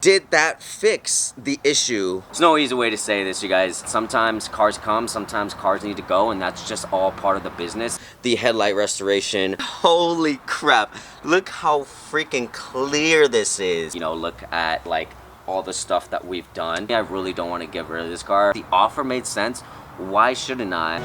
Did that fix the issue? There's no easy way to say this, you guys. Sometimes cars come, sometimes cars need to go, and that's just all part of the business. The headlight restoration. Holy crap. Look how freaking clear this is. You know, look at like all the stuff that we've done. I really don't want to get rid of this car. The offer made sense. Why shouldn't I?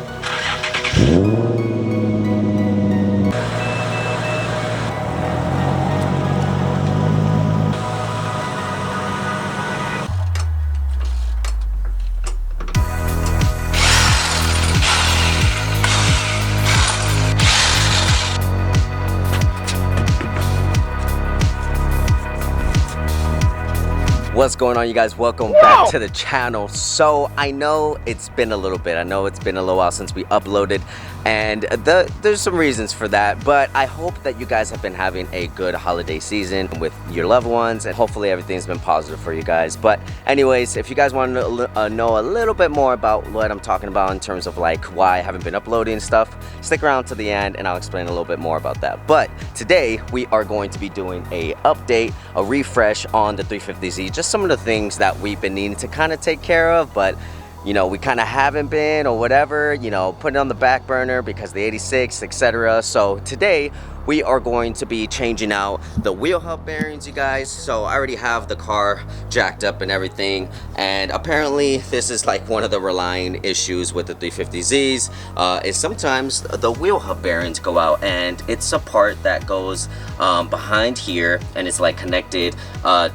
What's going on, you guys? Welcome back to the channel. So I know it's been a little bit. I know it's been a little while since we uploaded, and there's some reasons for that, but I hope that you guys have been having a good holiday season with your loved ones, and hopefully everything's been positive for you guys. But anyways, if you guys want to know a little bit more about what I'm talking about in terms of like why I haven't been uploading stuff, stick around to the end and I'll explain a little bit more about that. But today we are going to be doing a update, a refresh on the 350Z, just some of the things that we've been needing to kind of take care of, but you know, we kind of haven't been, or whatever, you know, put it on the back burner because the 86, etc. So today we are going to be changing out the wheel hub bearings, you guys. So I already have the car jacked up and everything, and apparently this is like one of the relying issues with the 350Zs, is sometimes the wheel hub bearings go out, and it's a part that goes behind here, and it's like connected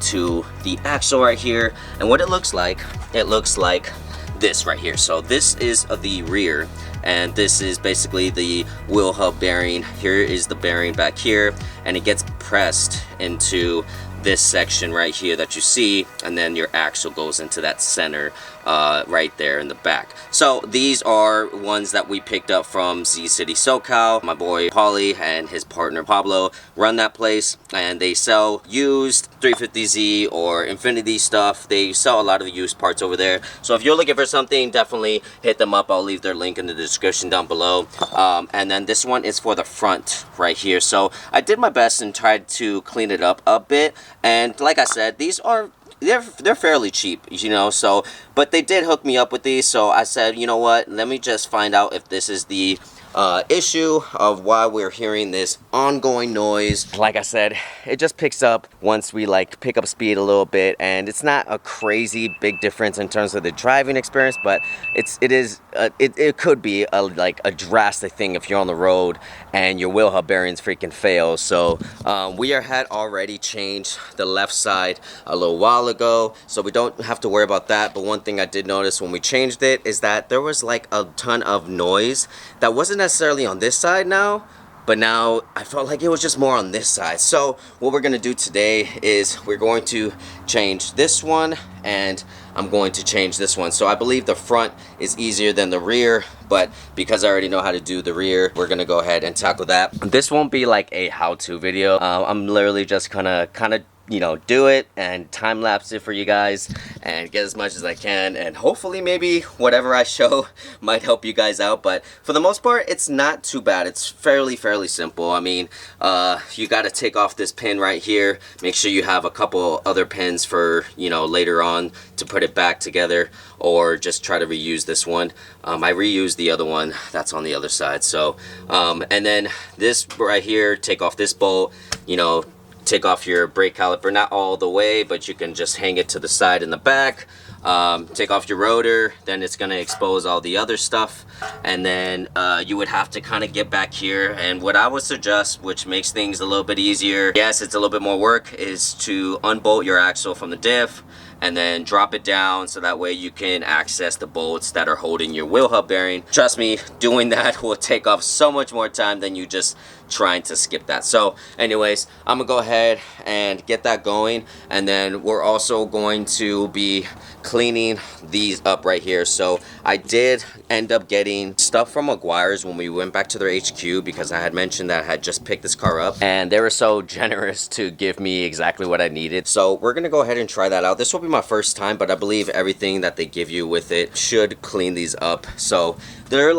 to the axle right here. And what it looks like this right here. So this is the rear, and this is basically the wheel hub bearing. Here is the bearing back here, and it gets pressed into this section right here that you see, and then your axle goes into that center right there in the back. So these are ones that we picked up from Z City SoCal. My boy Paulie and his partner Pablo run that place, and they sell used 350Z or Infinity stuff. They sell a lot of used parts over there. So if you're looking for something, definitely hit them up. I'll leave their link in the description down below. And then this one is for the front right here. So I did my best and tried to clean it up a bit. And like I said, these are they're fairly cheap, you know, so but they did hook me up with these. So I said, you know what, let me just find out if this is the issue of why we're hearing this ongoing noise. Like I said, it just picks up once we like pick up speed a little bit, and it's not a crazy big difference in terms of the driving experience, but it could be like a drastic thing if you're on the road and your wheel hub bearings freaking fail. So we had already changed the left side a little while ago, so we don't have to worry about that. But one thing I did notice when we changed it is that there was like a ton of noise that wasn't necessarily on this side now, but now I felt like it was just more on this side. So what we're gonna do today is we're going to change this one, and I'm going to change this one. So I believe the front is easier than the rear, but because I already know how to do the rear, we're gonna go ahead and tackle that. This won't be like a how-to video. I'm literally just gonna kind of, you know, do it and time lapse it for you guys and get as much as I can, and hopefully maybe whatever I show might help you guys out. But for the most part, it's not too bad. It's fairly simple. I mean, you got to take off this pin right here. Make sure you have a couple other pins for, you know, later on to put it back together, or just try to reuse this one. I reused the other one that's on the other side. So and then this right here, take off this bolt, you know, take off your brake caliper, not all the way, but you can just hang it to the side in the back. Take off your rotor, then it's gonna expose all the other stuff, and then you would have to kind of get back here. And what I would suggest, which makes things a little bit easier, yes, it's a little bit more work, is to unbolt your axle from the diff and then drop it down, so that way you can access the bolts that are holding your wheel hub bearing. Trust me, doing that will take off so much more time than you just trying to skip that. So anyways, I'm gonna go ahead and get that going, and then we're also going to be cleaning these up right here. So I did end up getting stuff from Aguirre's when we went back to their HQ, because I had mentioned that I had just picked this car up, and they were so generous to give me exactly what I needed. So we're gonna go ahead and try that out. This will be my first time, but I believe everything that they give you with it should clean these up. So they're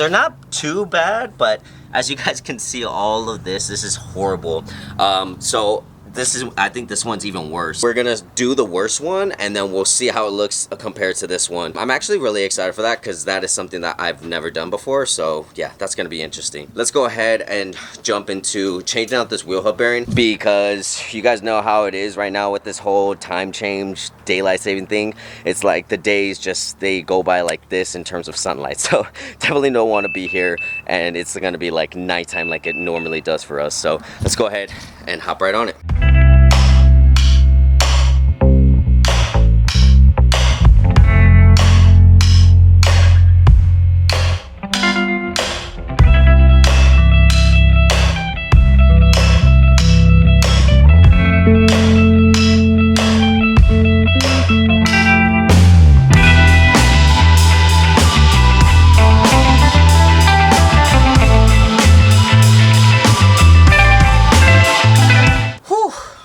not too bad, but as you guys can see, all of this is horrible. So I think this one's even worse. We're gonna do the worst one, and then we'll see how it looks compared to this one. I'm actually really excited for that because that is something that I've never done before. So yeah, that's gonna be interesting. Let's go ahead and jump into changing out this wheel hub bearing, because you guys know how it is right now with this whole time change, daylight saving thing. It's like the days just, they go by like this in terms of sunlight. So definitely don't want to be here, and it's gonna be like nighttime like it normally does for us. So let's go ahead and hop right on it.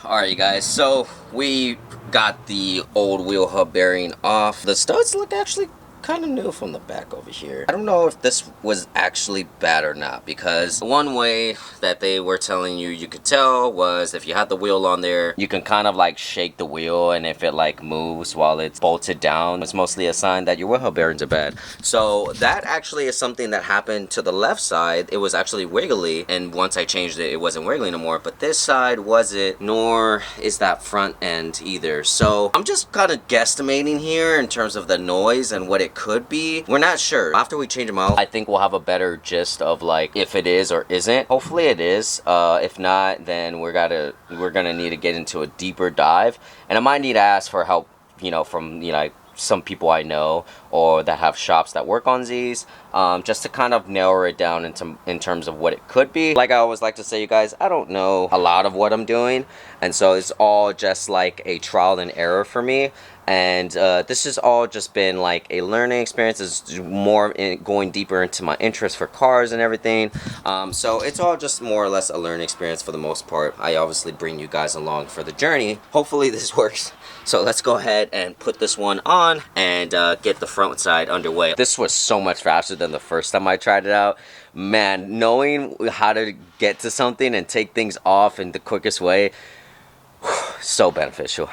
Alright guys, so we got the old wheel hub bearing off. The studs look actually kind of new from the back over here. I don't know if this was actually bad or not, because one way that they were telling you could tell was if you had the wheel on there, you can kind of like shake the wheel, and if it like moves while it's bolted down, it's mostly a sign that your wheel hub bearings are bad. So that actually is something that happened to the left side. It was actually wiggly, and once I changed it, it wasn't wiggly anymore. But this side wasn't, nor is that front end either. So I'm just kind of guesstimating here in terms of the noise and what it could be. We're not sure. After we change them out, I think we'll have a better gist of like if it is or isn't. Hopefully it is. If not, then we're gonna need to get into a deeper dive, and I might need to ask for help, you know, from, you know, like some people I know or that have shops that work on these, just to kind of narrow it down in terms of what it could be. Like I always like to say, you guys, I don't know a lot of what I'm doing, and so it's all just like a trial and error for me. And this has all just been like a learning experience. It's more going deeper into my interest for cars and everything. So it's all just more or less a learning experience for the most part. I obviously bring you guys along for the journey. Hopefully this works. So let's go ahead and put this one on and get the front side underway. This was so much faster than the first time I tried it out. Man, knowing how to get to something and take things off in the quickest way, so beneficial.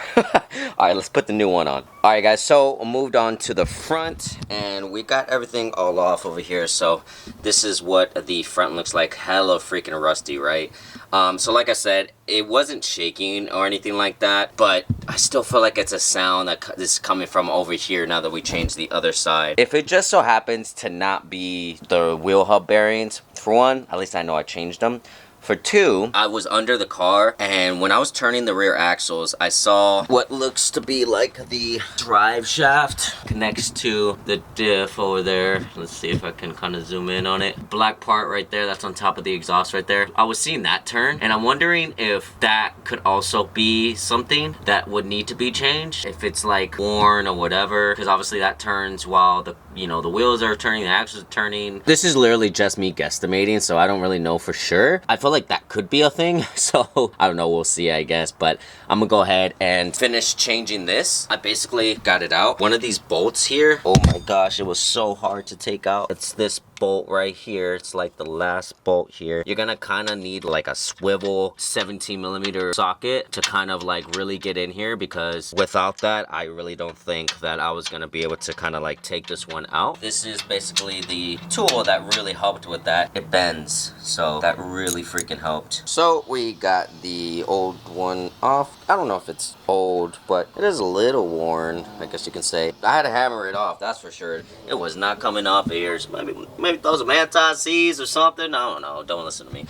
Alright, let's put the new one on. Alright guys, so moved on to the front, and we got everything all off over here. So this is what the front looks like. Hella freaking rusty, right? So like I said, it wasn't shaking or anything like that, but I still feel like it's a sound that is coming from over here now that we changed the other side. If it just so happens to not be the wheel hub bearings, for one, at least I know I changed them. For two, I was under the car, and when I was turning the rear axles, I saw what looks to be like the drive shaft connects to the diff over there. Let's see if I can kind of zoom in on it. Black part right there, that's on top of the exhaust right there. I was seeing that turn, and I'm wondering if that could also be something that would need to be changed. If it's like worn or whatever, because obviously that turns while the, you know, the wheels are turning, the axles are turning. This is literally just me guesstimating, so I don't really know for sure. I feel like that could be a thing, so I don't know, we'll see, I guess. But I'm gonna go ahead and finish changing this. I basically got it out. One of these bolts here, oh my gosh, it was so hard to take out. It's this bolt right here. It's like the last bolt here. You're gonna kind of need like a swivel 17mm socket to kind of like really get in here, because without that, I really don't think that I was gonna be able to kind of like take this one out. This is basically the tool that really helped with that. It bends, so that really freaking helped. So we got the old one off. I don't know if it's old, but it is a little worn, I guess you can say. I had to hammer it off, that's for sure. It was not coming off of here, so maybe throw some anti-seize or something. I don't know, don't listen to me.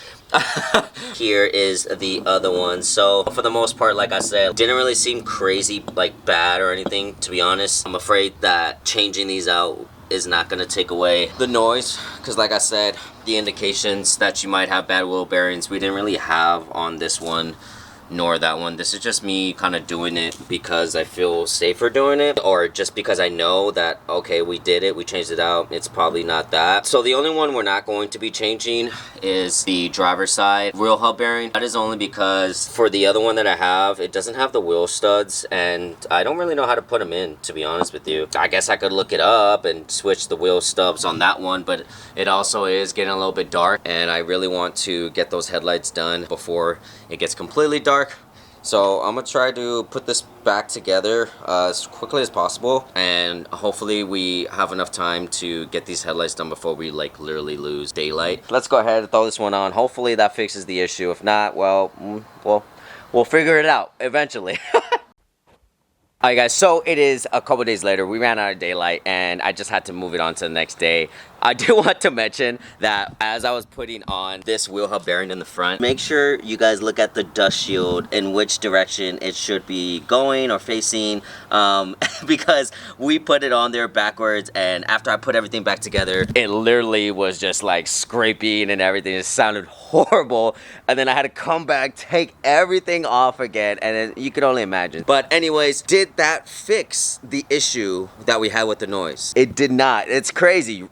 Here is the other one. So for the most part, like I said, didn't really seem crazy like bad or anything, to be honest. I'm afraid that changing these out is not going to take away the noise, because like I said, the indications that you might have bad wheel bearings we didn't really have on this one nor that one. This is just me kind of doing it because I feel safer doing it, or just because I know that, okay, we did it, we changed it out, it's probably not that. So the only one we're not going to be changing is the driver's side wheel hub bearing. That is only because for the other one that I have, it doesn't have the wheel studs, and I don't really know how to put them in, to be honest with you. I guess I could look it up and switch the wheel stubs on that one, but it also is getting a little bit dark, and I really want to get those headlights done before it gets completely dark. So I'm gonna try to put this back together as quickly as possible, and hopefully we have enough time to get these headlights done before we like literally lose daylight. Let's go ahead and throw this one on. Hopefully that fixes the issue. If not, well, we'll figure it out eventually. Alright guys, so it is a couple days later. We ran out of daylight and I just had to move it on to the next day. I do want to mention that as I was putting on this wheel hub bearing in the front, make sure you guys look at the dust shield in which direction it should be going or facing, because we put it on there backwards, and after I put everything back together, it literally was just like scraping and everything. It sounded horrible, and then I had to come back, take everything off again, and then you could only imagine. But anyways, did that fix the issue that we had with the noise? It did not. It's crazy.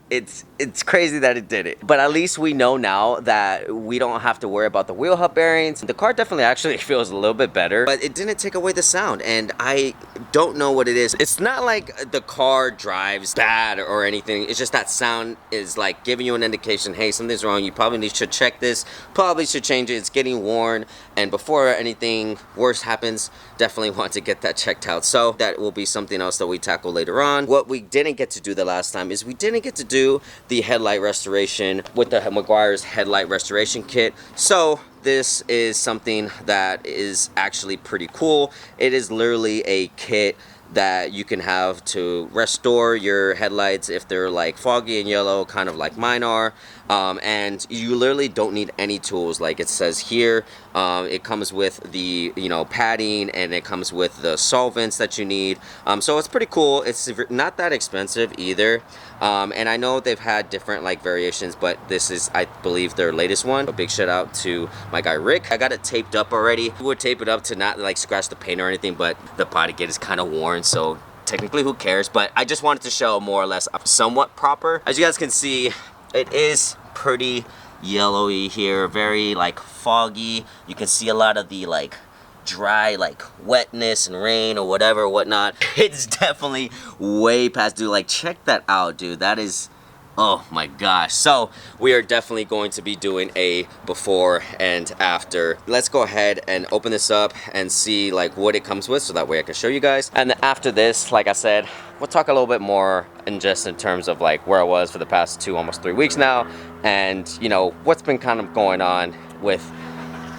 It's crazy that it did it. But at least we know now that we don't have to worry about the wheel hub bearings. The car definitely actually feels a little bit better, but it didn't take away the sound, and I don't know what it is. It's not like the car drives bad or anything. It's just that sound is like giving you an indication, hey, something's wrong. You probably should check this. Probably should change it. It's getting worn, and before anything worse happens, definitely want to get that checked out. So that will be something else that we tackle later on. What we didn't get to do the last time is we didn't get to do the headlight restoration with the Meguiar's headlight restoration kit. So this is something that is actually pretty cool. It is literally a kit that you can have to restore your headlights if they're like foggy and yellow, kind of like mine are, and you literally don't need any tools. Like it says here, it comes with the padding, and it comes with the solvents that you need, so it's pretty cool. It's not that expensive either, and I know they've had different like variations, but this is, I believe, their latest one. A big shout out to my guy Rick. I got it taped up already. We would tape it up to not like scratch the paint or anything, but the body kit is kind of worn, so technically who cares. But I just wanted to show more or less somewhat proper. As you guys can see, it is pretty yellowy here, very like foggy. You can see a lot of the like dry like wetness and rain or whatever whatnot. It's definitely way past due. Like check that out, dude. That is, oh my gosh. So we are definitely going to be doing a before and after. Let's go ahead and open this up and see like what it comes with, so that way I can show you guys. And then after this, like I said, we'll talk a little bit more in terms of like where I was for the past 2, almost 3 weeks now, and what's been kind of going on with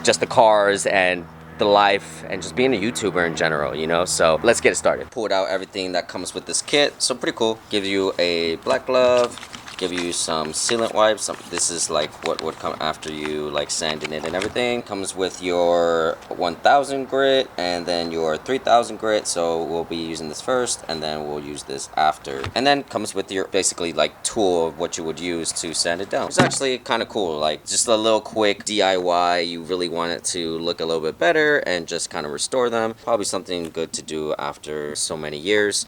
just the cars and the life and just being a YouTuber in general, so let's get it started. Pulled out everything that comes with this kit, so pretty cool. Give you a black glove, give you some sealant wipes. This is like what would come after you like sanding it and everything. Comes with your 1000 grit and then your 3000 grit, so we'll be using this first and then we'll use this after. And then comes with your basically like tool of what you would use to sand it down. It's actually kind of cool, like just a little quick DIY. You really want it to look a little bit better and just kind of restore them. Probably something good to do after so many years.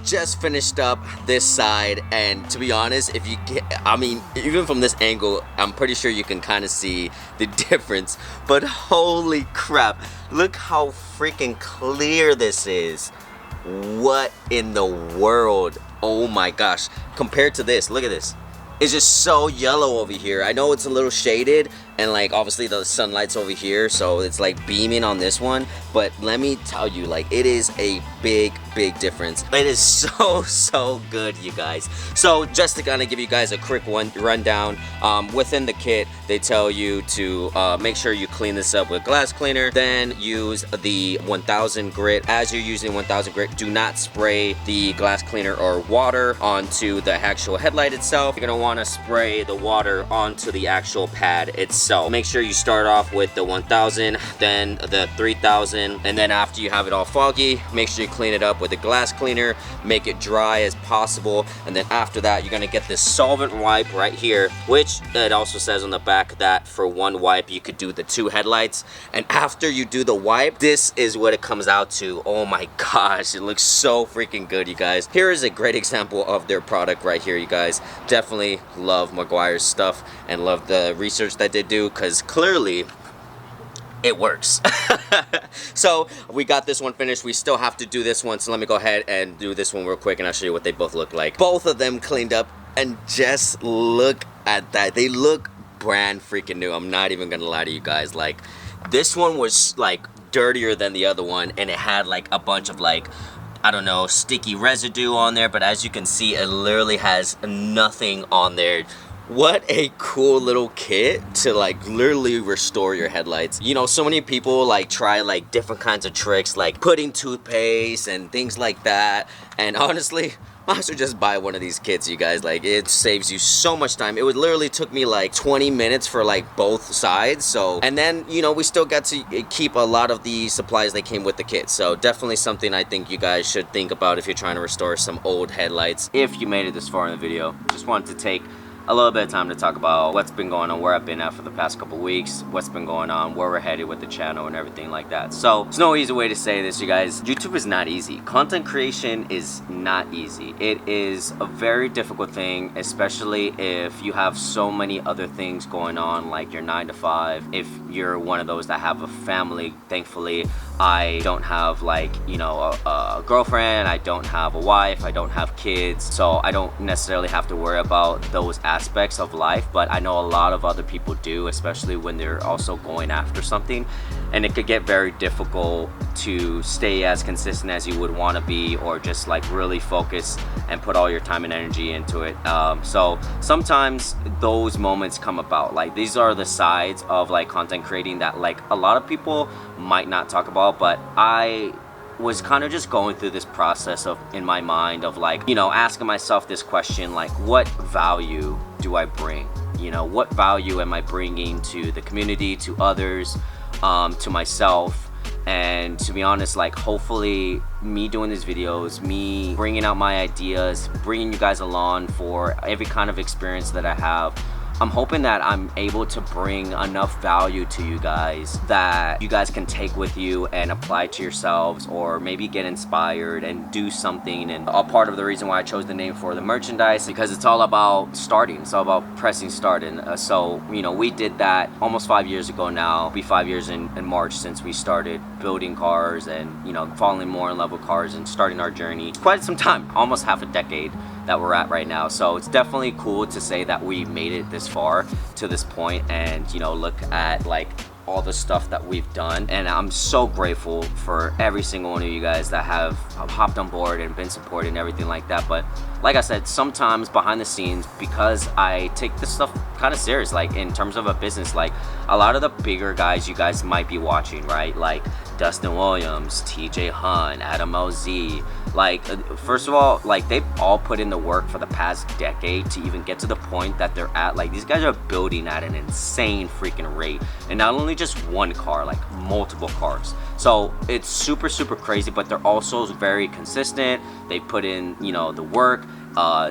Just finished up this side, and to be honest, if you get, I mean, even from this angle, I'm pretty sure you can kind of see the difference, but holy crap, look how freaking clear this is. What in the world? Oh my gosh, compared to this, look at this. It's just so yellow over here. I know it's a little shaded, and like obviously the sunlight's over here, so it's like beaming on this one, but let me tell you, like it is a big difference. It is so good, you guys. So just to kind of give you guys a quick rundown, within the kit they tell you to make sure you clean this up with glass cleaner, then use the 1000 grit. As you're using 1000 grit, do not spray the glass cleaner or water onto the actual headlight itself. You're gonna want to spray the water onto the actual pad itself. Make sure you start off with the 1000, then the 3000, and then after you have it all foggy, make sure you clean it up with a glass cleaner, make it dry as possible, and then after that you're gonna get this solvent wipe right here, which it also says on the back that for one wipe you could do the 2 headlights. And after you do the wipe, this is what it comes out to. Oh my gosh, it looks so freaking good, you guys. Here is a great example of their product right here, you guys. Definitely love Meguiar's stuff and love the research that they do, because clearly it works. So we got this one finished. We still have to do this one, so let me go ahead and do this one real quick and I'll show you what they both look like. Both of them cleaned up, and just look at that. They look brand freaking new. I'm not even gonna lie to you guys. Like, this one was like dirtier than the other one, and it had like a bunch of like, I don't know, sticky residue on there, but as you can see, it literally has nothing on there. What a cool little kit to like literally restore your headlights. You know, so many people like try like different kinds of tricks, like putting toothpaste and things like that, and honestly, might as well just buy one of these kits, you guys. Like, it saves you so much time. It would literally took me like 20 minutes for like both sides. So, and then, you know, we still got to keep a lot of the supplies that came with the kit. So definitely something I think you guys should think about if you're trying to restore some old headlights. If you made it this far in the video, just wanted to take a little bit of time to talk about what's been going on, where I've been at for the past couple weeks, what's been going on, where we're headed with the channel and everything like that. So there's no easy way to say this, you guys. YouTube is not easy. Content creation is not easy. It is a very difficult thing, especially if you have so many other things going on, like your 9 to 5. If you're one of those that have a family, thankfully I don't have like, you know, a girlfriend, I don't have a wife, I don't have kids, so I don't necessarily have to worry about those aspects of life. But I know a lot of other people do, especially when they're also going after something, and it could get very difficult to stay as consistent as you would want to be, or just like really focus and put all your time and energy into it. So sometimes those moments come about. Like, these are the sides of like content creating that like a lot of people might not talk about, but I was kind of just going through this process of, in my mind, of like, you know, asking myself this question, like, what value do I bring? You know, what value am I bringing to the community, to others, to myself? And to be honest, like, hopefully me doing these videos, me bringing out my ideas, bringing you guys along for every kind of experience that I have, I'm hoping that I'm able to bring enough value to you guys that you guys can take with you and apply to yourselves, or maybe get inspired and do something. And a part of the reason why I chose the name for the merchandise, because it's all about starting. It's all about pressing start. And so, you know, we did that almost 5 years ago now. It'll be 5 years in March since we started building cars and, you know, falling more in love with cars and starting our journey. Quite some time, almost half a decade that we're at right now. So it's definitely cool to say that we made it this far to this point, and, you know, look at like all the stuff that we've done. And I'm so grateful for every single one of you guys that have hopped on board and been supported and everything like that. But like I said, sometimes behind the scenes, because I take this stuff kind of serious, like in terms of a business, like a lot of the bigger guys you guys might be watching, right? Like Dustin Williams, TJ Hunt, Adam LZ, like, first of all, like, they've all put in the work for the past decade to even get to the point that they're at. Like, these guys are building at an insane freaking rate, and not only just one car, like multiple cars. So it's super, super crazy, but they're also very consistent. They put in, you know, the work.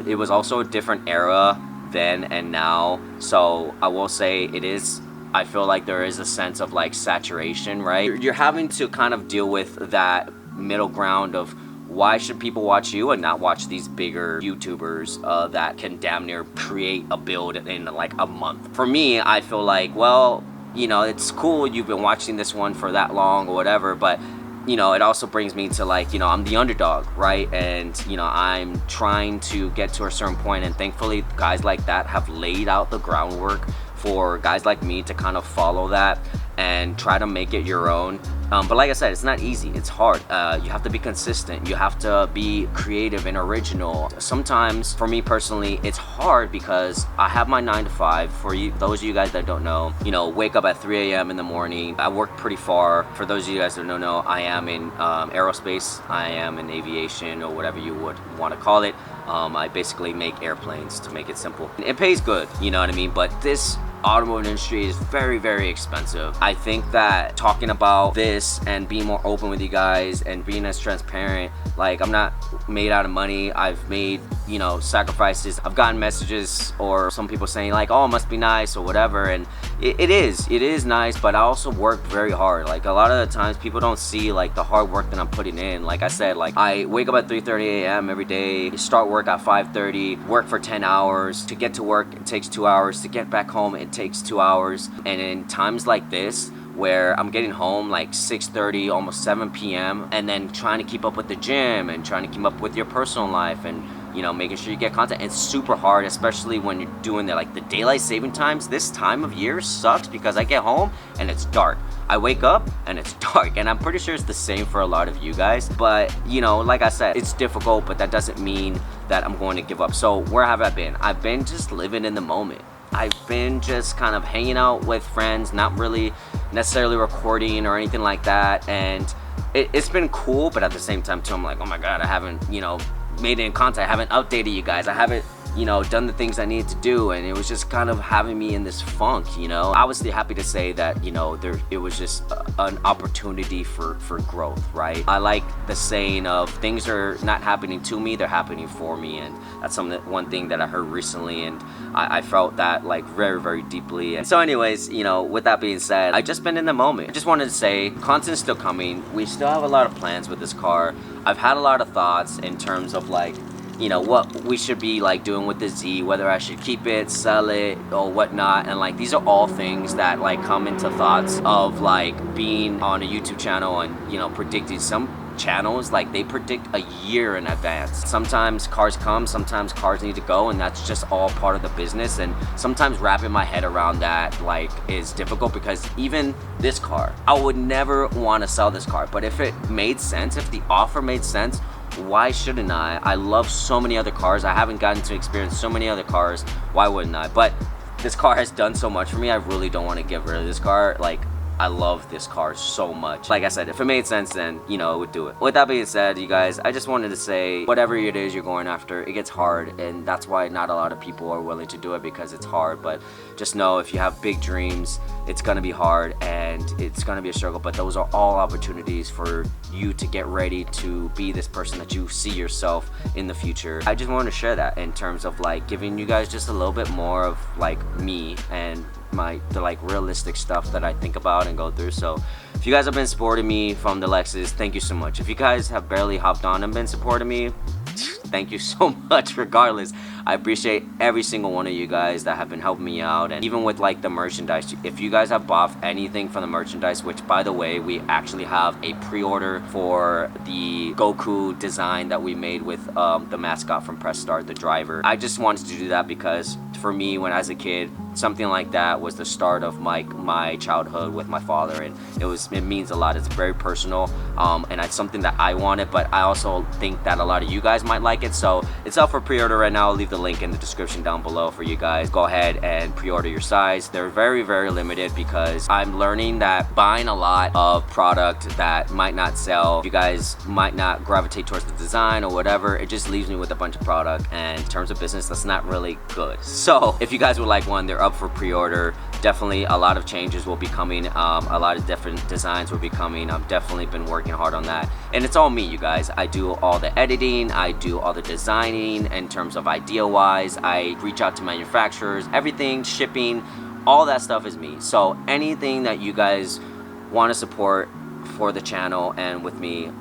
It was also a different era then and now, so I will say it is, I feel like there is a sense of like saturation, right? You're having to kind of deal with that middle ground of, why should people watch you and not watch these bigger YouTubers that can damn near create a build in like a month? For me, I feel like, well, you know, it's cool you've been watching this one for that long or whatever, but, you know, it also brings me to like, you know, I'm the underdog, right? And, you know, I'm trying to get to a certain point, and thankfully guys like that have laid out the groundwork for guys like me to kind of follow that and try to make it your own. But like I said, it's not easy. It's hard. You have to be consistent. You have to be creative and original. Sometimes, for me personally, it's hard because I have my 9 to 5. For you, those of you guys that don't know, you know, wake up at 3 a.m. in the morning. I work pretty far. For those of you guys that don't know, I am in aerospace. I am in aviation, or whatever you would want to call it. I basically make airplanes, to make it simple. It pays good, you know what I mean? But this automotive industry is very, very expensive. I think that talking about this and being more open with you guys and being as transparent, like, I'm not made out of money. I've made, you know, sacrifices. I've gotten messages or some people saying like, oh, it must be nice or whatever, and it is nice, but I also work very hard. Like, a lot of the times people don't see like the hard work that I'm putting in. Like I said, like, I wake up at 3:30 a.m. every day, start work at 5:30, work for 10 hours. To get to work, it takes 2 hours. To get back home, it takes 2 hours. And in times like this, where I'm getting home like 6:30, almost 7 p.m. and then trying to keep up with the gym and trying to keep up with your personal life and, you know, making sure you get content. It's super hard, especially when you're doing the daylight saving times. This time of year sucks because I get home and it's dark. I wake up and it's dark, and I'm pretty sure it's the same for a lot of you guys. But, you know, like I said, it's difficult, but that doesn't mean that I'm going to give up. So where have I been? I've been just living in the moment. I've been just kind of hanging out with friends, not really necessarily recording or anything like that. And it's been cool, but at the same time too, I'm like, oh my God, I haven't, you know, made any content. I haven't updated you guys. I haven't, you know, done the things I needed to do, and it was just kind of having me in this funk, you know. I was happy to say that, you know, it was just an opportunity for growth, right? I like the saying of things are not happening to me, they're happening for me, and that's one thing that I heard recently, and I felt that like very, very deeply. And so anyways, you know, with that being said, I just been in the moment. I just wanted to say content's still coming. We still have a lot of plans with this car. I've had a lot of thoughts in terms of like, you know, what we should be like doing with the Z, whether I should keep it, sell it, or whatnot. And like, these are all things that like come into thoughts of like being on a YouTube channel and, you know, predicting. Some channels, like, they predict a year in advance. Sometimes cars come, sometimes cars need to go, and that's just all part of the business. And sometimes wrapping my head around that like is difficult, because even this car, I would never want to sell this car, but if it made sense, if the offer made sense, why shouldn't I? I love so many other cars. I haven't gotten to experience so many other cars. Why wouldn't I? But this car has done so much for me. I really don't want to get rid of this car. Like, I love this car so much. Like I said, if it made sense, then, you know, it would do it. With that being said, you guys, I just wanted to say, whatever it is you're going after, it gets hard, and that's why not a lot of people are willing to do it, because it's hard. But just know, if you have big dreams, it's gonna be hard and it's gonna be a struggle, but those are all opportunities for you to get ready to be this person that you see yourself in the future. I just wanted to share that in terms of like giving you guys just a little bit more of like me and the like realistic stuff that I think about and go through. So if you guys have been supporting me from the Lexus, thank you so much. If you guys have barely hopped on and been supporting me, thank you so much. Regardless, I appreciate every single one of you guys that have been helping me out. And even with like the merchandise, if you guys have bought anything from the merchandise, which by the way, we actually have a pre-order for the Goku design that we made with the mascot from Press Start, the driver. I just wanted to do that because for me, when I was a kid, something like that was the start of my childhood with my father, and it means a lot. It's very personal, and it's something that I wanted, but I also think that a lot of you guys might like it. So it's up for pre-order right now. I'll leave the link in the description down below for you guys. Go ahead and pre-order your size. They're very, very limited, because I'm learning that buying a lot of product that might not sell, you guys might not gravitate towards the design or whatever. It just leaves me with a bunch of product, and in terms of business, that's not really good. So if you guys would like one, they're up for pre-order. Definitely a lot of changes will be coming, a lot of different designs will be coming. I've definitely been working hard on that, and it's all me, you guys. I do all the editing, I do all the designing in terms of idea wise. I reach out to manufacturers, everything, shipping, all that stuff is me. So anything that you guys want to support for the channel and with me,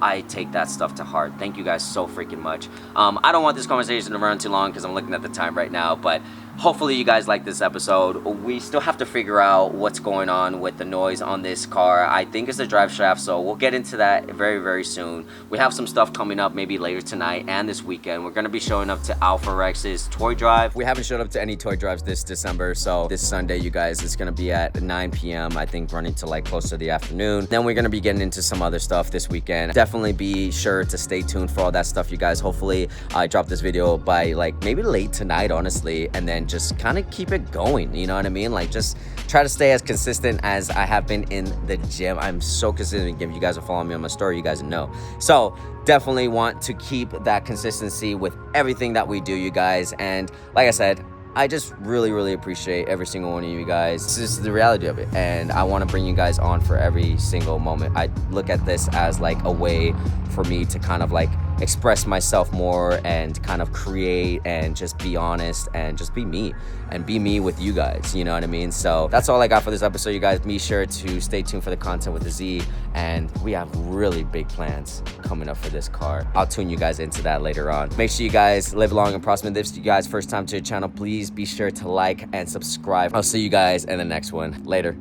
I take that stuff to heart. Thank you guys so freaking much. I don't want this conversation to run too long because I'm looking at the time right now, but hopefully you guys like this episode. We still have to figure out what's going on with the noise on this car. I think it's the drive shaft, so we'll get into that very, very soon. We have some stuff coming up maybe later tonight and this weekend. We're gonna be showing up to Alpha Rex's toy drive. We haven't showed up to any toy drives this December, so this Sunday, you guys, it's gonna be at 9 p.m. I think running to like close to the afternoon. Then we're gonna be getting into some other stuff this weekend. Definitely be sure to stay tuned for all that stuff, you guys. Hopefully I drop this video by like maybe late tonight, honestly, and then just kind of keep it going, you know what I mean? Like, just try to stay as consistent as I have been in the gym. I'm so consistent. If you guys are following me on my story, you guys know. So definitely want to keep that consistency with everything that we do, you guys. And like I said, I just really, really appreciate every single one of you guys. This is the reality of it, and I want to bring you guys on for every single moment. I look at this as like a way for me to kind of like express myself more and kind of create and just be honest and just be me and be me with you guys, you know what I mean? So that's all I got for this episode, you guys. Be sure to stay tuned for the content with the Z, and we have really big plans coming up for this car. I'll tune you guys into that later on. Make sure you guys live long and prosper. If this is you guys first time to the channel, please be sure to like and subscribe. I'll see you guys in the next one. Later.